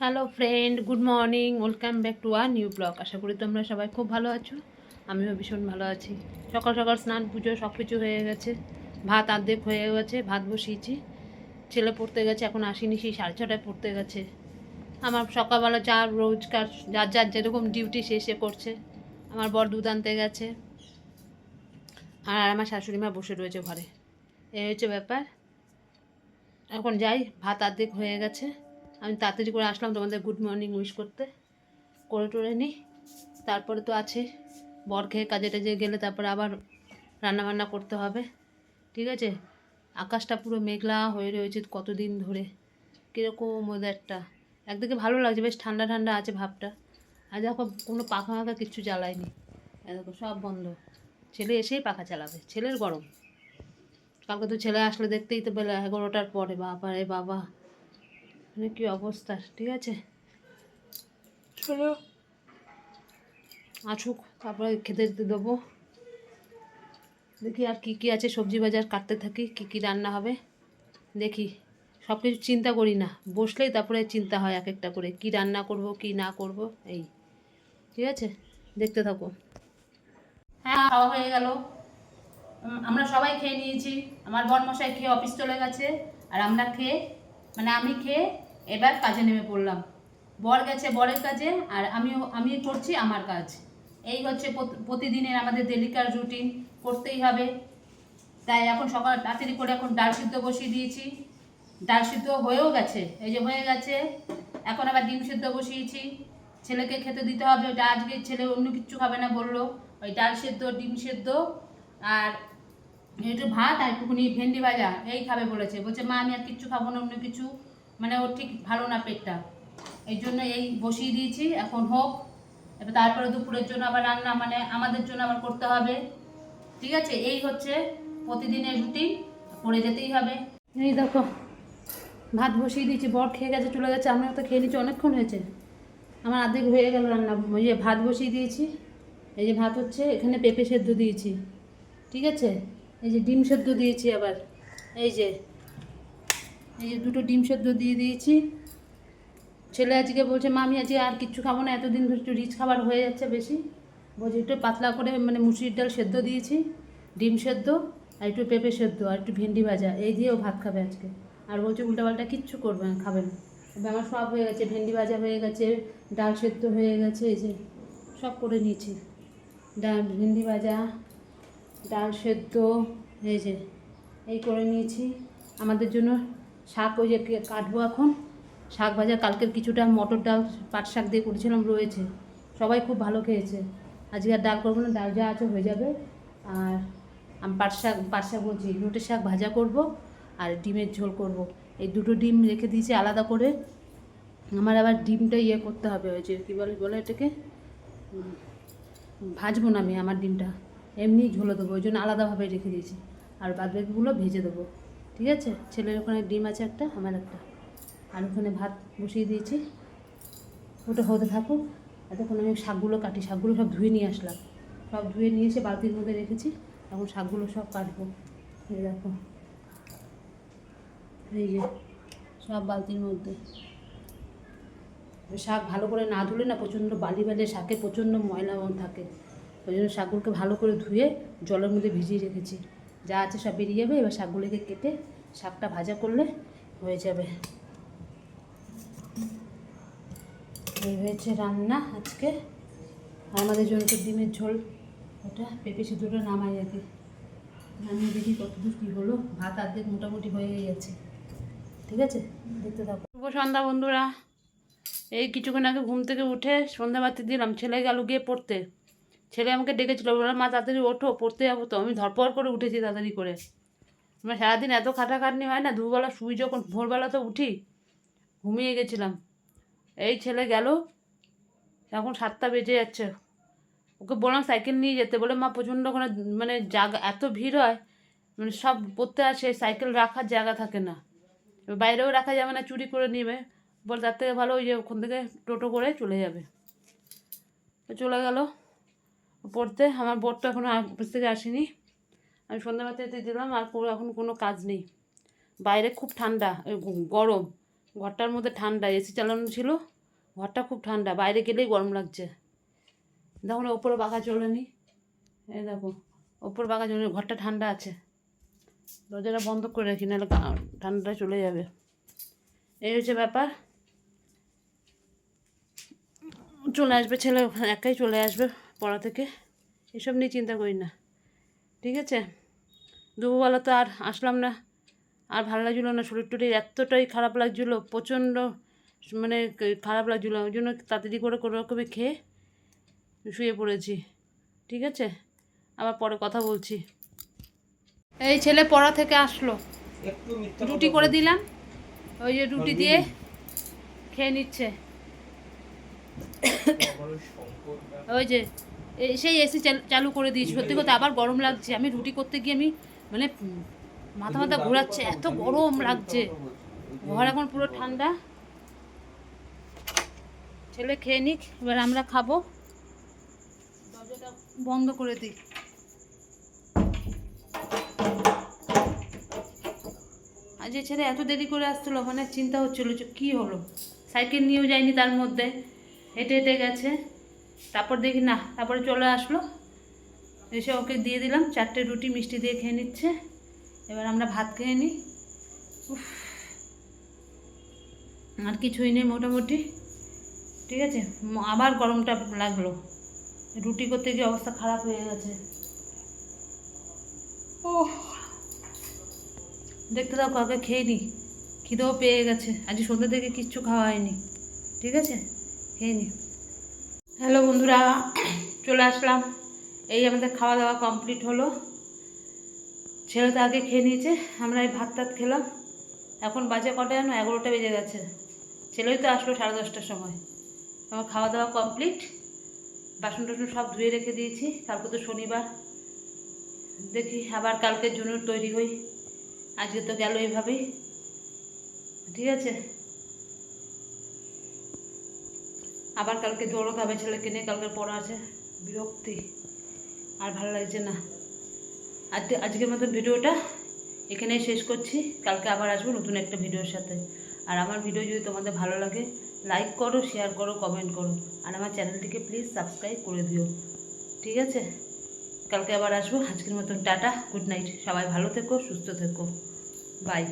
Hello friend, good morning, welcome back to our new blog. আশা করি তোমরা সবাই খুব ভালো আছো। আমিও ভীষণ ভালো আছি। সকাল সকাল স্নান পুজো সব কিছু হয়ে গেছে। ভাত অর্ধেক হয়ে গেছে, ভাত বসিয়েছি। ছেলে পড়তে গেছে, এখন আসেনি, সেই 6:30টায় পড়তে গেছে। আমার সকালবেলা যা রোজকার যার যার যেরকম ডিউটি সে করছে। আমার বর দুধ আনতে গেছে, আর আমার শাশুড়ি মা বসে রয়েছে ঘরে। এই হচ্ছে ব্যাপার। এখন যাই, ভাত অর্ধেক হয়ে গেছে। আমি তাড়াতাড়ি করে আসলাম তোমাদের গুড মর্নিং উইশ করতে, করে টোরে নিই। তারপরে তো আছে বর খেয়ে কাজে টাজে গেলে তারপরে আবার রান্নাবান্না করতে হবে। ঠিক আছে, আকাশটা পুরো মেঘলা হয়ে রয়েছে কতদিন ধরে। কীরকম ওয়েদারটা, একদিকে ভালো লাগছে, বেশ ঠান্ডা ঠান্ডা আছে ভাবটা। আর দেখো কোনো পাখা ফাঁকা কিচ্ছু জ্বালায়নি, দেখো সব বন্ধ। ছেলে এসেই পাখা চালাবে, ছেলের গরম। কালকে তো ছেলে আসলে দেখতেই তো বেলা 11টার পরে, বাবা রে বাবা, মানে কী অবস্থা। ঠিক আছে, চলো আসুক, তারপরে খেতে দিতে দেবো। দেখি আর কি কি আছে, সবজি বাজার কাটতে থাকি, কি কি রান্না হবে দেখি। সব কিছু চিন্তা করি না, বসলেই তারপরে চিন্তা হয় এক একটা করে, কি রান্না করব কি না করব। এই ঠিক আছে, দেখতে থাকো। হ্যাঁ, খাওয়া হয়ে গেল। আমরা সবাই খেয়ে নিয়েছি। আমার বরমশাই খেয়ে অফিস চলে গেছে, আর আমরা খেয়ে আমি খেয়ে এবার কাজে নেমে পড়লাম। বর গেছে বরের কাজে, আর আমি করছি আমার কাজ। এই হচ্ছে প্রতিদিনের আমাদের ডেলিকার রুটিন, করতেই হবে। তাই এখন সকাল তাড়াতাড়ি করে এখন ডাল সিদ্ধ বসিয়ে দিয়েছি। ডাল সিদ্ধ হয়েও গেছে, এই যে হয়ে গেছে। এখন আবার ডিম সিদ্ধ বসিয়েছি, ছেলেকে খেতে দিতে হবে। ওটা আজকে ছেলে অন্য কিচ্ছু খাবে না বললো, ওই ডাল সিদ্ধ ডিম সিদ্ধ আর একটু ভাত আর একটুখানি ভেন্ডি ভাজা এই খাবে বলেছে। বলছে মা আমি আর কিচ্ছু খাবো না, অন্য কিছু মানে ওর ঠিক ভালো না পেটটা, এই জন্য এই বসিয়ে দিয়েছি। এখন হোক, এবার তারপরে দুপুরের জন্য আবার রান্না আমাদের জন্য আবার করতে হবে। ঠিক আছে, এই হচ্ছে প্রতিদিনের রুটিন, করে যেতেই হবে। এই দেখো ভাত বসিয়ে দিয়েছি, বর খেয়ে গেছে চলে গেছে, আমিও তো খেয়ে নিচ্ছি, অনেকক্ষণ হয়েছে। আমার অর্ধেক হয়ে গেল রান্না। ওই যে ভাত বসিয়ে দিয়েছি, এই যে ভাত হচ্ছে, এখানে পেঁপে সেদ্ধ দিয়েছি। ঠিক আছে, এই যে ডিম সেদ্ধ দিয়েছি আবার, এই যে দুটো ডিম সেদ্ধ দিয়ে দিয়েছি। ছেলে আজকে বলছে মা আমি আজকে আর কিচ্ছু খাবো না, এতদিন ধরে একটু রিচ খাবার হয়ে যাচ্ছে বেশি। বলছে একটু পাতলা করে মুসুরির ডাল সেদ্ধ দিয়েছি, ডিম সেদ্ধ আর একটু পেঁপে সেদ্ধ আর একটু ভেন্ডি ভাজা, এই দিয়েও ভাত খাবে আজকে। আর বলছে উল্টাপাল্টা কিচ্ছু করবে না, খাবে না। এবার আমার সব হয়ে গেছে, ভেন্ডি ভাজা হয়ে গেছে, ডাল সেদ্ধ হয়ে গেছে, এই যে সব করে নিয়েছি। ভেন্ডি ভাজা, ডাল সেদ্ধ, এই যে এই করে নিয়েছি। আমাদের জন্য শাক ওই যে কাটবো এখন, শাক ভাজা কালকের কিছুটা মটর ডাল পাট শাক দিয়ে করেছিলাম রয়েছে, সবাই খুব ভালো খেয়েছে। আজকে আর ডাল করবো না, ডাল যা আছে হয়ে যাবে। আর আমি পাট শাক বলছি, নোটের শাক ভাজা করব আর ডিমের ঝোল করব। এই দুটো ডিম রেখে দিয়েছি আলাদা করে। আমার আবার ডিমটা করতে হবে, ওই যে কী বলে এটাকে, ভাজবো না আমি আমার ডিমটা, এমনি ঝোলে দেবো, ওই জন্য আলাদাভাবে রেখে দিয়েছি। আর বাদ বাকিগুলো ভেজে দেবো। ঠিক আছে, ছেলের ওখানে ডিম আছে একটা, আমার একটা। আর ওখানে ভাত বসিয়ে দিয়েছি, ওটা হতে থাকুক। এতক্ষণ আমি শাকগুলো কাটি, শাকগুলো সব ধুয়ে নিয়ে আসলাম, সব ধুয়ে নিয়ে এসে বালতির মধ্যে রেখেছি। এখন শাকগুলো সব কাটবো। এই দেখো, এই যে সব বালতির মধ্যে। শাক ভালো করে না ধুলে না প্রচণ্ড বালি শাকে প্রচণ্ড ময়লা থাকে। ওই জন্য শাকগুলোকে ভালো করে ধুয়ে জলের মধ্যে ভিজিয়ে রেখেছি, যা আছে সব বেরিয়ে যাবে। এবার শাকগুলোকে কেটে শাকটা ভাজা করলে হয়ে যাবে। এই হয়েছে রান্না আজকে। আর আমাদের জন্য তো ডিমের ঝোল, ওটা পেঁপে সিদ্ধটা নামাই আগে, আমি দেখি কতদূর কী হলো। ভাত অর্ধেক মোটামুটি হয়ে গেছে। ঠিক আছে, দেখতে থাকো। শুভ সন্ধ্যা বন্ধুরা। এই কিছুক্ষণ আগে ঘুম থেকে উঠে সন্ধ্যাবাতি দিলাম, ছেলে গেল গিয়ে পড়তে। ছেলে আমাকে ডেকেছিল, বললাম মা তাড়াতাড়ি ওঠো, পড়তে যাবো তো। আমি ধরপড় করে উঠেছি তাড়াতাড়ি করে। আমার সারাদিন এত খাটাখাটনি হয় না, দুবেলা শুই যখন, ভোরবেলা তো উঠি, ঘুমিয়ে গেছিলাম। এই ছেলে গেল, এখন 7টা বেজে যাচ্ছে। ওকে বললাম সাইকেল নিয়ে যেতে, বলে মা প্রচণ্ড ওখানে জায়গা, এত ভিড় হয়, সব পড়তে আসে, সাইকেল রাখার জায়গা থাকে না, বাইরেও রাখা যাবে না, চুরি করে নেবে। বল তার থেকে ভালো ওই যে ওখান থেকে টোটো করে চলে যাবে। তো চলে গেল পড়তে। আমার বর তো এখনও অফিস থেকে আসেনি। আমি সন্ধ্যাবাতিতে দিলাম, আর এখন কোনো কাজ নেই। বাইরে খুব ঠান্ডা, গরম ঘরটার মধ্যে ঠান্ডা, এসি চালানো ছিল, ঘরটা খুব ঠান্ডা, বাইরে গেলেই গরম লাগছে। দেখো না ওপরে পাখা চলেনি, এই দেখো ওপর পাখা চলে, ঘরটা ঠান্ডা আছে। দরজাটা বন্ধ করে রাখি, নাহলে ঠান্ডাটা চলে যাবে। এই হচ্ছে ব্যাপার। চলে আসবে ছেলে, একাই চলে আসবে পড়া থেকে, এসব নিয়ে চিন্তা করি না, ঠিক আছে। দুপুরবেলা তো আর আসলাম না, আর ভালো লাগছিলো না, শরীর টরীর এতটাই খারাপ লাগছিলো, প্রচণ্ড মানে খারাপ লাগছিলো, ওই জন্য তাড়াতাড়ি করে কোনো রকমে খেয়ে শুয়ে পড়েছি, ঠিক আছে। আবার পরে কথা বলছি। এই ছেলে পড়া থেকে আসলো, রুটি করে দিলাম, ওই যে রুটি দিয়ে খেয়ে নিচ্ছে। ওই যে সেই এসি চালু করে দিয়েছি, সত্যি কথা আবার গরম লাগছে। আমি রুটি করতে গিয়ে আমি মানে মাথা মাথা ঘোরাচ্ছে, এত গরম লাগছে। ঘর এখন পুরো ঠান্ডা। ছেলে খেয়ে নিক, এবার আমরা খাবো। দরজাটা বন্ধ করে দিই। আর যে ছেলে এত দেরি করে আসছিলো, মানে চিন্তা হচ্ছিলো যে কী হলো, সাইকেল নিয়েও যায়নি, তার মধ্যে হেঁটে হেঁটে গেছে। তারপর দেখি না, তারপরে চলে আসলো, এসে ওকে দিয়ে দিলাম 4টে রুটি মিষ্টি দিয়ে খেয়ে নিচ্ছে। এবার আমরা ভাত খেয়ে নিই। আর কিছুই নেই মোটামুটি, ঠিক আছে। আবার গরমটা লাগলো, রুটি করতে গিয়ে অবস্থা খারাপ হয়ে গেছে। ও দেখতে দাও, কাউকে খেয়ে নিই, খিদেও পেয়ে গেছে, আজ সন্ধ্যা থেকে কিচ্ছু খাওয়া হয়নি, ঠিক আছে, খেয়ে নিই। হ্যালো বন্ধুরা, চলে আসলাম। এই আমাদের খাওয়া দাওয়া কমপ্লিট হলো, ছেলে তো আগে খেয়ে নিয়েছে, আমরা এই ভাত টাত খেলাম। এখন বাজে কটা জানো, 11টা বেজে গেছে। ছেলেই তো আসলো 10:30টার সময়। আমার খাওয়া দাওয়া কমপ্লিট, বাসন টাসন সব ধুয়ে রেখে দিয়েছি। কালকে তো শনিবার, দেখি আবার কালকের জন্য তৈরি হই। আজকে তো গেল এইভাবেই, ঠিক আছে। আবার কালকে দৌড়তে হবে ছেলেকে নিয়ে, কালকে পড়া আছে। বিরক্তি, আর ভালো লাগছে না। আজকের মতো ভিডিওটা এখানেই শেষ করছি। কালকে আবার আসবো নতুন একটা ভিডিওর সাথে। আর আমার ভিডিও যদি তোমাদের ভালো লাগে, লাইক করো, শেয়ার করো, কমেন্ট করো, আর আমার চ্যানেলটিকে প্লিজ সাবস্ক্রাইব করে দিও, ঠিক আছে। কালকে আবার আসবো। আজকের মতন টাটা, গুড নাইট, সবাই ভালো থেকো, সুস্থ থেকো, বাই।